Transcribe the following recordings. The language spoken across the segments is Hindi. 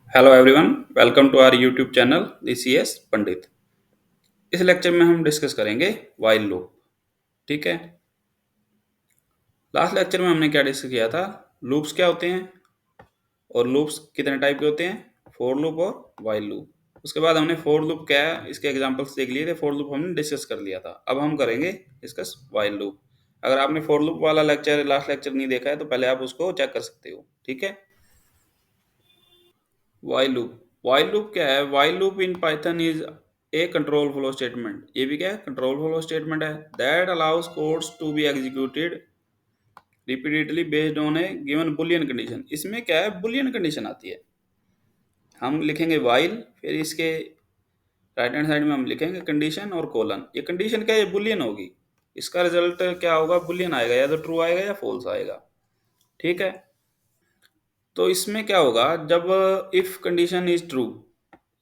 Hello everyone, welcome to our YouTube channel DCS Pandit. इस लेक्चर में हम डिस्कस करेंगे वाइल लूप। ठीक है। लास्ट लेक्चर में हमने क्या डिस्कस किया था? लूप्स क्या होते हैं और लूप्स कितने टाइप के होते हैं, फॉर लूप और वाइल लूप। उसके बाद हमने फॉर लूप क्या है इसके एग्जांपल्स देख लिए थे। फॉर लूप हमने डिस्कस कर लिया था। अब हम करेंगे डिस्कस वाइल लूप। अगर आपने फॉर लूप वाला लेक्चर लास्ट लेक्चर नहीं देखा है तो पहले आप उसको चेक कर सकते हो। ठीक है। वाइल लूप क्या है? While loop in Python is a control flow statement. ये भी क्या है? कंट्रोल फ्लो स्टेटमेंट है। That allows codes to be executed repeatedly based on a given boolean condition. इसमें क्या है? बुलियन कंडीशन आती है। हम लिखेंगे वाइल, फिर इसके राइट हैंड साइड में हम लिखेंगे कंडीशन और कोलन। ये कंडीशन क्या है? ये बुलियन होगी। इसका रिजल्ट क्या होगा? बुलियन आएगा, या तो ट्रू आएगा या फॉल्स आएगा। ठीक है। तो इसमें क्या होगा? जब इफ कंडीशन इज ट्रू,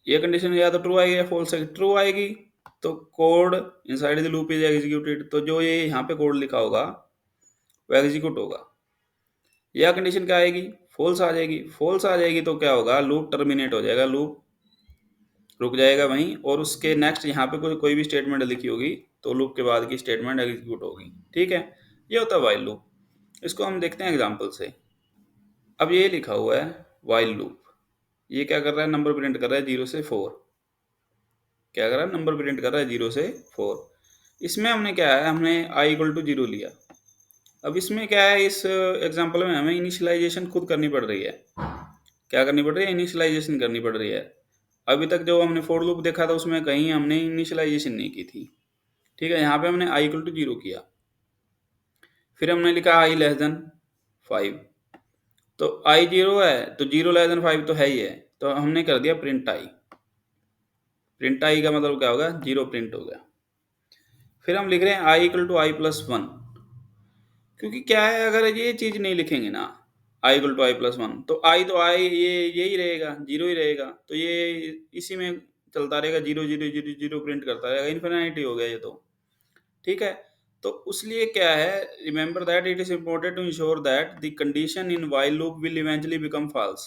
ये कंडीशन या तो ट्रू आएगी या फॉल्स आएगी। ट्रू आएगी तो code inside the loop is executed, तो जो ये यहाँ पे कोड लिखा होगा वो एग्जीक्यूट होगा। या कंडीशन क्या आएगी? फॉल्स आ जाएगी। फॉल्स आ जाएगी तो क्या होगा? लूप टर्मिनेट हो जाएगा, लूप रुक जाएगा वहीं, और उसके नेक्स्ट यहाँ पे कोई भी स्टेटमेंट लिखी होगी तो लूप के बाद की स्टेटमेंट एग्जीक्यूट होगी। ठीक है। ये होता है वाइल लूप। इसको हम देखते हैं एग्जाम्पल से। अब ये लिखा हुआ है वाइल लूप। ये क्या कर रहा है? नंबर प्रिंट कर रहा है 0 से 4। क्या कर रहा है? नंबर प्रिंट कर रहा है 0 से 4। इसमें हमने क्या है? हमने i इक्वल टू 0 लिया। अब इसमें क्या है? इस एग्जांपल में हमें इनिशियलाइजेशन खुद करनी पड़ रही है। क्या करनी पड़ रही है? इनिशियलाइजेशन करनी पड़ रही है। अभी तक जो हमने फॉर लूप देखा था उसमें कहीं हमने इनिशियलाइजेशन नहीं की थी। ठीक है। यहाँ पे हमने i इक्वल टू 0 किया, फिर हमने लिखा i लेस देन 5। तो i 0 है तो 0 <5 तो है ही है, तो हमने कर दिया प्रिंट i। प्रिंट आई का मतलब क्या होगा? 0 प्रिंट हो गया। फिर हम लिख रहे हैं i इक्वल टू i+1। क्योंकि क्या है, अगर ये चीज नहीं लिखेंगे ना, i इक्वल टू i+1, तो i तो i ये यही रहेगा, 0 ही रहेगा। तो ये इसी में चलता रहेगा, 0 0 0 0 प्रिंट करता रहेगा। इन्फिनिटी हो गया ये तो। ठीक है। तो उसलिए क्या है, remember that it is important to ensure that the condition in while loop will eventually become false.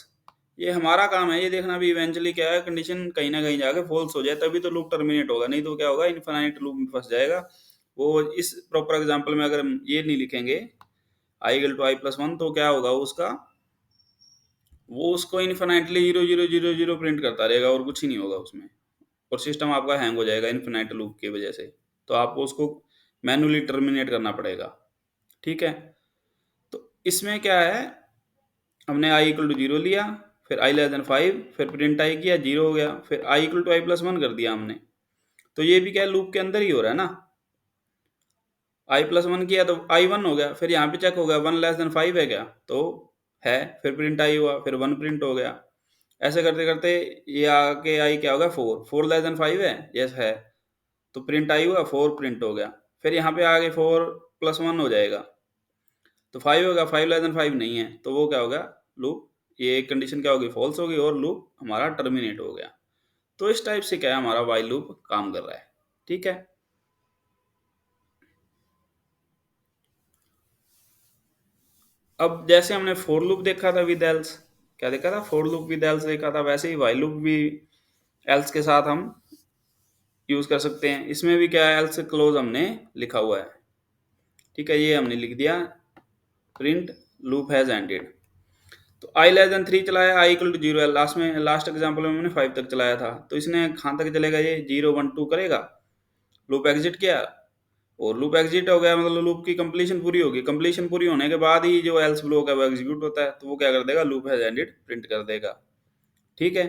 ये हमारा काम है ये देखना भी इवेंचुअली क्या है, कंडीशन कहीं ना कहीं जाके फॉल्स हो जाए, तभी तो लूप टर्मिनेट होगा। नहीं तो क्या होगा? इनफाइनाइट लूप में फंस जाएगा वो। इस प्रॉपर एग्जांपल में अगर हम ये नहीं लिखेंगे i इक्वल टू i+1, तो क्या होगा उसका? वो उसको इन्फिनाइटली 0 0 0 0 प्रिंट करता रहेगा और कुछ ही नहीं होगा उसमें, और सिस्टम आपका हैंग हो जाएगा इन्फिनाइट लूप की वजह से। तो आपको उसको मैन्युअली टर्मिनेट करना पड़ेगा। ठीक है। तो इसमें क्या है, हमने i इक्वल टू 0 लिया, फिर i लेस देन 5, फिर प्रिंट i किया, 0 हो गया, फिर i इक्वल टू i+1 कर दिया हमने। तो ये भी क्या है? लूप के अंदर ही हो रहा है ना। i+1 किया तो i 1 हो गया, फिर यहाँ पे चेक हो गया 1 लेस देन 5 है क्या? तो है। फिर प्रिंट i हुआ, फिर 1 प्रिंट हो गया। ऐसे करते करते ये आके i क्या होगा? 4 लेस देन 5 है, यस है। तो प्रिंट i हुआ, 4 प्रिंट हो गया। फिर यहाँ पे आगे 4+1 हो जाएगा, तो 5 होगा। 5 <5 नहीं है, तो वो क्या होगा? लूप, ये कंडीशन क्या होगी? फॉल्स होगी, और लूप हमारा टर्मिनेट हो गया। तो इस टाइप से क्या है, हमारा वाइल लूप काम कर रहा है। ठीक है। अब जैसे हमने फोर लूप देखा था विद एल्स, क्या देखा था? फोर लूप विद एल्स देखा था, वैसे ही वाइल लूप भी एल्स के साथ हम यूज कर सकते हैं। इसमें भी क्या है? एल्स क्लोज हमने लिखा हुआ है। ठीक है। ये हमने लिख दिया प्रिंट लूप हैज एंडेड। तो i लेस देन 3 चलाया, i इक्वल टू 0 है। लास्ट एग्जांपल में मैंने 5 तक चलाया था, तो इसने कहाँ तक चलेगा? ये 0 1 2 करेगा, लूप एग्जिट किया, और लूप एग्जिट हो गया मतलब लूप की कंप्लीशन पूरी होगी। कंप्लीशन पूरी होने के बाद ही जो एल्स ब्लॉक है वो एग्जीक्यूट होता है, तो वो क्या कर देगा? लूप हैज एंडेड प्रिंट कर देगा। ठीक है।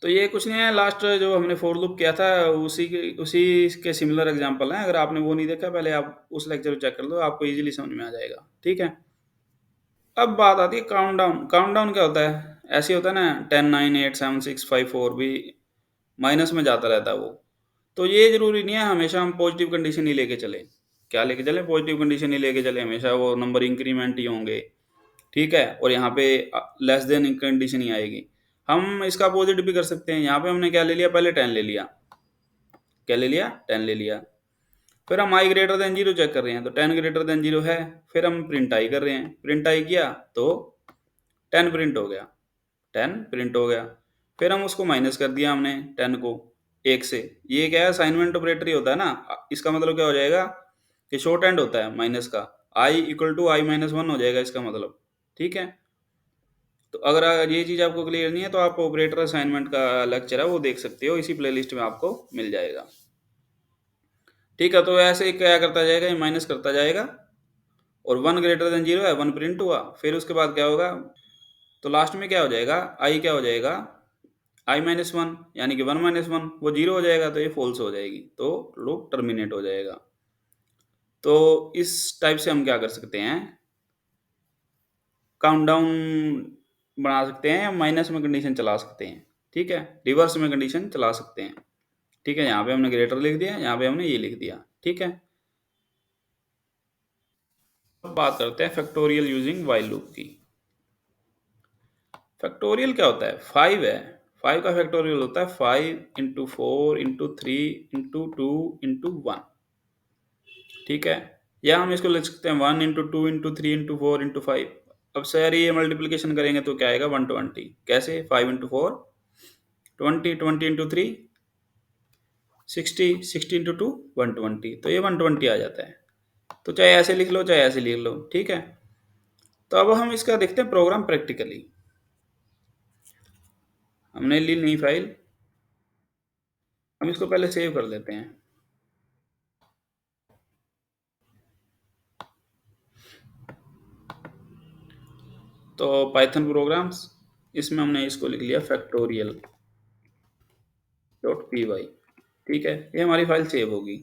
तो ये कुछ नहीं है, लास्ट जो हमने फोर लूप किया था उसी के सिमिलर एग्जांपल हैं। अगर आपने वो नहीं देखा, पहले आप उस लेक्चर को चेक कर लो, आपको इजीली समझ में आ जाएगा। ठीक है। अब बात आती है काउंट डाउन। काउंट डाउन क्या होता है? ऐसे होता है ना, 10 9 8 7 6 5 4 भी माइनस में जाता रहता है वो। तो ये जरूरी नहीं है हमेशा हम पॉजिटिव कंडीशन ही लेके चले। क्या लेके चले? पॉजिटिव कंडीशन ही लेके चले, हमेशा वो नंबर इंक्रीमेंट ही होंगे। ठीक है। और यहाँ पे लेस देन कंडीशन ही आएगी। हम इसका अपोजिट भी कर सकते हैं। यहाँ पे हमने क्या ले लिया? पहले 10 ले लिया। क्या ले लिया? 10 ले लिया। फिर हम i ग्रेटर देन 0 चेक कर रहे हैं, तो 10 ग्रेटर देन 0 है। फिर हम प्रिंट i कर रहे हैं, प्रिंट i किया तो 10 प्रिंट हो गया। 10 प्रिंट हो गया। फिर हम उसको माइनस कर दिया हमने 10 को 1 से। ये क्या है, असाइनमेंट ऑपरेटर ही होता है ना। इसका मतलब क्या हो जाएगा कि शॉर्ट एंड होता है माइनस का, I equal to I minus one हो जाएगा इसका मतलब। ठीक है, तो अगर ये चीज़ आपको क्लियर नहीं है तो आप ऑपरेटर असाइनमेंट का लेक्चर है वो देख सकते हो, इसी प्लेलिस्ट में आपको मिल जाएगा। ठीक है, तो ऐसे क्या करता जाएगा, ये माइनस करता जाएगा और 1 ग्रेटर देन 0 है, 1 प्रिंट हुआ। फिर उसके बाद क्या होगा, तो लास्ट में क्या हो जाएगा, आई क्या हो जाएगा, आई माइनस वन, यानी कि 1 माइनस वन, वो 0 हो जाएगा तो ये फॉल्स हो जाएगी, तो लूप टर्मिनेट हो जाएगा। तो इस टाइप से हम क्या कर सकते हैं, काउंटडाउन बना सकते हैं या माइनस में कंडीशन चला सकते हैं। ठीक है, रिवर्स में कंडीशन चला सकते हैं। ठीक है, यहाँ पे हमने ग्रेटर लिख दिया, यहाँ पे हमने ये लिख दिया। ठीक है, अब बात करते हैं फैक्टोरियल यूजिंग व्हाइल लूप की। फैक्टोरियल क्या होता है, 5 है, 5 का फैक्टोरियल होता है 5 इंटू 4 इंटू 3 इंटू 2 इंटू 1। ठीक है, या हम इसको लिख सकते हैं 1 इंटू 2 इंटू 3 इंटू 4 इंटू 5। अब सर ये मल्टीप्लीकेशन करेंगे तो क्या आएगा, 120। कैसे, 5 इंटू 4 20, 20 इंटू 3 60, 60 इंटू 2 120, तो ये 120 आ जाता है। तो चाहे ऐसे लिख लो चाहे ऐसे लिख लो। ठीक है, तो अब हम इसका देखते हैं प्रोग्राम प्रैक्टिकली। हमने ली नई फाइल, हम इसको पहले सेव कर लेते हैं। तो पाइथन प्रोग्राम्स, इसमें हमने इसको लिख लिया फैक्टोरियल डॉट पी वाई। ठीक है, ये हमारी फाइल सेव होगी।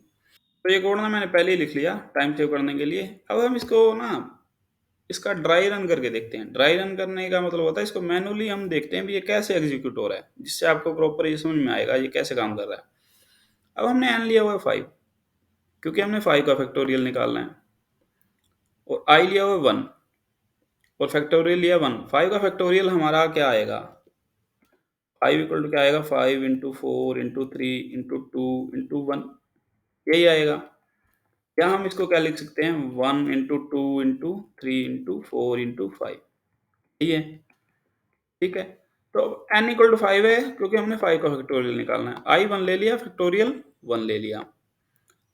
तो ये कोड ना मैंने पहले ही लिख लिया टाइम सेव करने के लिए। अब हम इसको ना इसका ड्राई रन करके देखते हैं। ड्राई रन करने का मतलब होता है इसको मैनुअली हम देखते हैं भी ये कैसे एग्जीक्यूट हो रहा है, जिससे आपको प्रॉपर ये समझ में आएगा ये कैसे काम कर रहा है। अब हमने एन लिया हुआ है 5, क्योंकि हमने 5 का फैक्टोरियल निकालना है, और आई लिया हुआ है 1 और फैक्टोरियल लिया 1। 5 का फैक्टोरियल हमारा क्या आएगा, 5 इक्वल टू क्या आएगा, 5 इंटू 4 इंटू 3 इंटू 2 इंटू 1, यही आएगा। या हम इसको क्या लिख सकते हैं, 1 इंटू 2 इंटू 3 इंटू 4 इंटू 5, यही है। ठीक है, तो n इक्वल टू 5 है क्योंकि हमने 5 का फैक्टोरियल निकालना है। आई 1 ले लिया, फैक्टोरियल 1 ले लिया।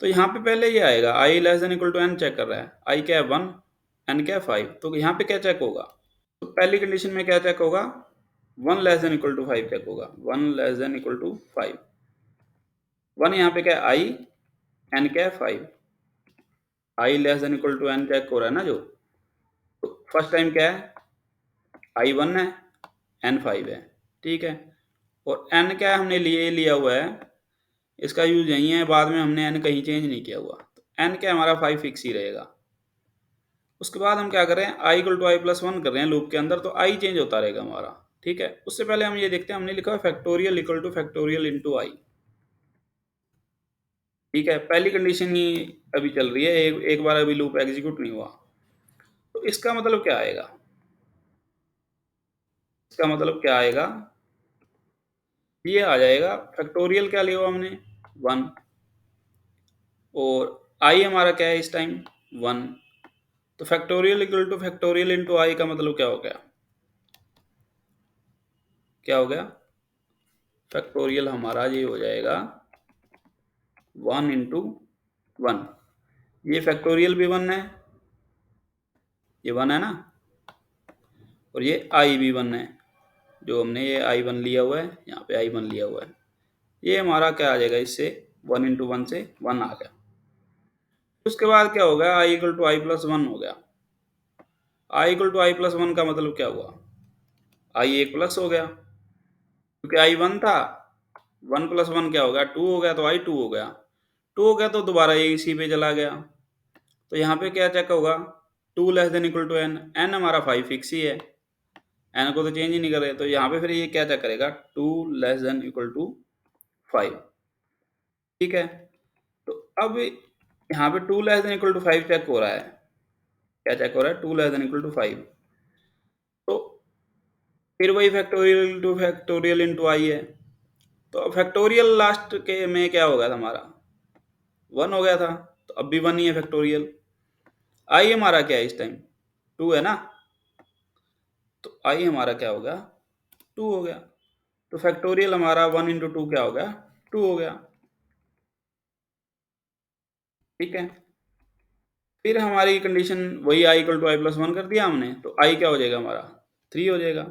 तो यहाँ पे पहले ये आएगा I less than equal to N check कर रहा है। आई क्या है 1, एन क्या है 5, तो यहाँ पे क्या चेक होगा, तो पहली कंडीशन में क्या चेक होगा, 1 less than equal to 5 check होगा। 1 लेस देन इक्वल टू 5, 1 यहाँ पे क्या है आई, एन क्या है 5। I less than equal to N check हो रहा है ना जो, तो फर्स्ट टाइम क्या है, आई 1 है, एन 5 है। ठीक है, और एन क्या है हमने लिए लिया हुआ है, इसका यूज यही है, बाद में हमने एन कहीं चेंज नहीं किया हुआ, तो एन क्या हमारा 5 फिक्स ही रहेगा। उसके बाद हम क्या कर रहे हैं, I equal to I plus one कर रहे हैं लूप के अंदर, तो आई चेंज होता रहेगा हमारा। ठीक है, उससे पहले हम ये देखते हैं, हमने लिखा है factorial equal to factorial into I. ठीक है, पहली कंडीशन ही अभी चल रही है, एक बार अभी लूप एग्जीक्यूट नहीं हुआ। तो इसका मतलब क्या आएगा, इसका मतलब क्या आएगा, ये आ जाएगा फैक्टोरियल क्या लिया हुआ हमने 1, और आई हमारा क्या है इस टाइम 1, तो factorial equal to factorial into I का मतलब क्या हो गया, क्या हो गया, फैक्टोरियल हमारा ये हो जाएगा 1 इंटू 1। ये फैक्टोरियल भी 1 है, ये 1 है ना, और ये आई भी 1 है, जो हमने ये आई 1 लिया हुआ है, यहाँ पे आई 1 लिया हुआ है। ये हमारा क्या आ जाएगा, इससे 1 इंटू 1 से 1 आ गया। उसके बाद क्या हो गया, I equal to I plus one हो गया। I equal to I plus one का मतलब क्या हुआ, आई एक प्लस हो गया, क्योंकि आई 1 था, 1 प्लस 1 क्या हो गया 2 हो गया, तो आई 2 हो गया। 2 हो गया तो दोबारा ये इसी पे चला गया, तो यहाँ पे क्या चेक होगा, 2 less than equal to N, N हमारा 5 फिक्स ही है, एन को तो चेंज ही नहीं करे, तो यहाँ पे फिर ये क्या चेक करेगा, 2 लेस देन इक्वल टू 5। ठीक है, तो अब यहाँ पे 2 less than equal to 5 check हो रहा है, क्या चेक हो रहा है, 2 लेस देन इक्वल टू 5। तो फिर वही फैक्टोरियल टू फैक्टोरियल इंटू आई है, तो फैक्टोरियल लास्ट के में क्या हो गया था हमारा, 1 हो गया था, तो अब भी 1 ही है फैक्टोरियल। आई हमारा क्या है इस टाइम 2 है ना, तो आई हमारा क्या होगा 2 हो गया। तो फैक्टोरियल हमारा 1 इंटू 2 क्या हो गया, 2 हो गया। ठीक है, फिर हमारी कंडीशन वही आई इक्वल टू आई प्लस 1 कर दिया हमने, तो आई क्या हो जाएगा हमारा, 3 हो जाएगा।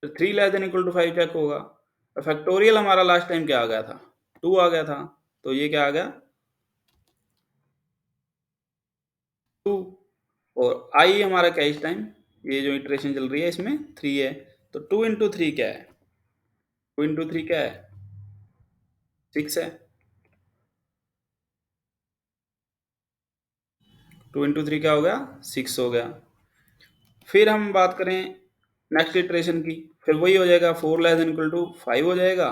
तो 3 less than equal to 5 check होगा। और फैक्टोरियल हमारा लास्ट टाइम क्या आ गया था, 2 आ गया था, तो ये क्या आ गया, 2। और आई हमारा क्या है इस टाइम, ये जो इटरेशन चल रही है इसमें 3 है, तो 2 इंटू 3 क्या है, 2 इंटू 3 क्या है, 6 है। 2 इंटू 3 क्या हो गया, 6 हो गया। फिर हम बात करें नेक्स्ट इटरेशन की, फिर वही हो जाएगा 4 लेस देन इक्वल टू 5 हो जाएगा,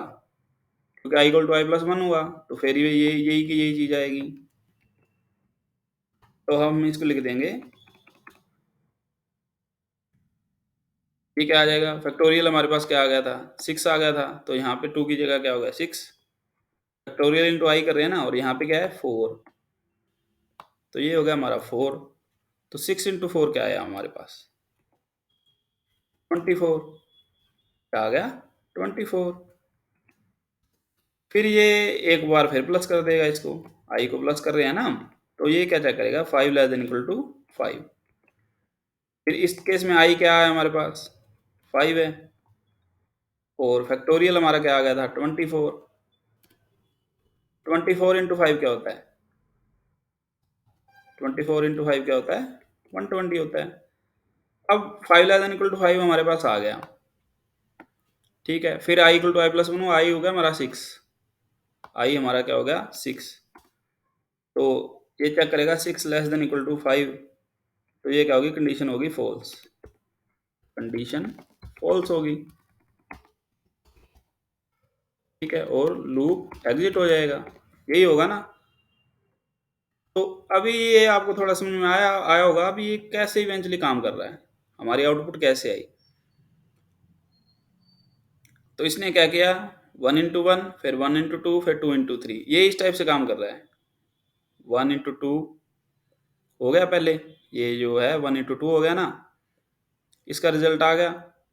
क्योंकि आई इक्वल टू आई प्लस 1 हुआ, तो फिर ये यही की यही चीज आएगी। तो हम इसको लिख देंगे, ये क्या आ जाएगा, फैक्टोरियल हमारे पास क्या आ गया था, 6 आ गया था, तो यहाँ पे 2 की जगह क्या हो गया, 6। फैक्टोरियल इंटू आई कर रहे हैं ना, और यहाँ पे क्या है 4, तो ये हो गया हमारा 4। तो 6 इंटू 4 क्या आया हमारे पास, 24। क्या आ गया, 24। फिर ये एक बार फिर प्लस कर देगा इसको, आई को प्लस कर रहे हैं ना हम, तो ये क्या चेक करेगा, 5 लेस देन इक्वल टू 5। फिर इस केस में आई क्या है हमारे पास, 5 है, और फैक्टोरियल हमारा क्या आ गया था, 24। 24 इंटू 5 क्या होता है, 24 इंटू 5 क्या होता है, 120 होता है। अब 5 लेस देन इक्वल टू 5 हमारे पास आ गया। ठीक है, फिर आई इक्वल टू आई प्लस 1, आई हो गया हमारा 6, आई हमारा क्या हो गया, 6। तो ये चेक करेगा 6 लेस देन इक्वल टू 5, तो ये क्या होगी, कंडीशन होगी फॉल्स, कंडीशन फॉल्स होगी। ठीक है, और लूप एग्जिट हो जाएगा, यही होगा ना। तो अभी ये आपको थोड़ा समझ में आया आया होगा, अभी ये कैसे इवेंचुअली काम कर रहा है, हमारी आउटपुट कैसे आई। तो इसने क्या किया, 1 इंटू 1, फिर 1 इंटू 2, फिर 2 इंटू 3, ये इस टाइप से काम कर रहा है। 1 इंटू 2 हो गया पहले, ये जो है 1 इंटू 2 हो गया ना, इसका रिजल्ट आ गया।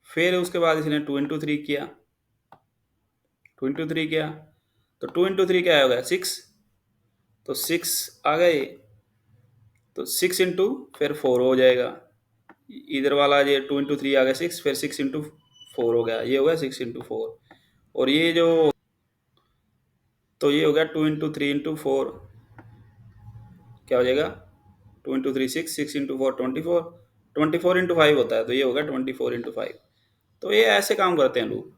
फिर उसके बाद इसने 2 इंटू 3 किया, 2 इंटू 3 किया, तो 2 इंटू 3 क्या हो गया, 6, तो 6 आ गए। तो 6 इंटू फिर 4 हो जाएगा, इधर वाला ये 2 इंटू 3 आ गया 6, फिर 6 इंटू 4 हो गया, ये हो गया 6 इंटू 4। और ये जो, तो ये हो गया 2 इंटू 3 इंटू 4, क्या हो जाएगा, 2 इंटू 3 6, 6 इंटू 4 24, 24 इंटू 5 होता है, तो ये होगा 24 इंटू 5। तो ये ऐसे काम करते हैं लूप।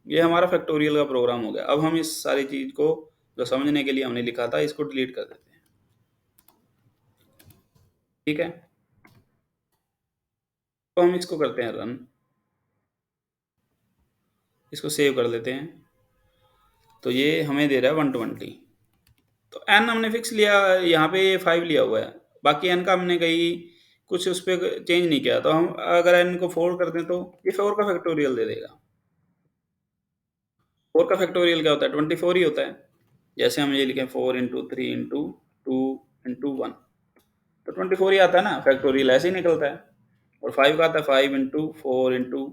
ये हमारा फैक्टोरियल का प्रोग्राम हो गया। अब हम इस सारी चीज़ को जो समझने के लिए हमने लिखा था, इसको डिलीट कर देते हैं। ठीक है, तो हम इसको करते हैं रन, इसको सेव कर लेते हैं। तो ये हमें दे रहा है 120। तो एन हमने फिक्स लिया, यहाँ पे ये 5 लिया हुआ है, बाकी एन का हमने कहीं कुछ उस पर चेंज नहीं किया। तो हम अगर एन को 4 कर दें तो ये 4 का फैक्टोरियल दे देगा। 4 का फैक्टोरियल क्या होता है, 24 ही होता है। जैसे हम ये लिखें 4 इंटू 3 इंटू 2 इंटू 1, तो 24 ही आता है ना, फैक्टोरियल ऐसे ही निकलता है। और 5 का आता है 5 इंटू 4 इंटू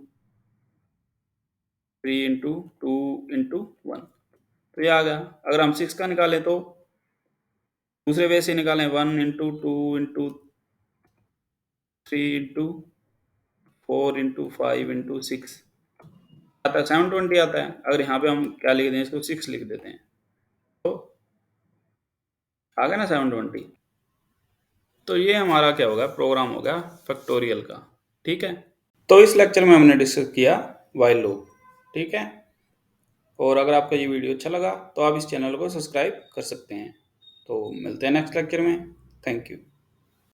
3 इंटू 2 इंटू 1, तो ये आ गया। अगर हम 6 का निकालें तो दूसरे वे से निकालें, 1 into 2 into 3 into 4 into 5 into 6 आता है 720 आता है। अगर यहाँ पे हम क्या लिख दें, इसको 6 लिख देते हैं, तो आ गया ना 720। तो ये हमारा क्या होगा, प्रोग्राम होगा फैक्टोरियल का। ठीक है, तो इस लेक्चर में हमने डिस्कस किया व्हाइल लूप। ठीक है, और अगर आपको ये वीडियो अच्छा लगा तो आप इस चैनल को सब्सक्राइब कर सकते हैं। तो मिलते हैं नेक्स्ट लेक्चर में। Thank you.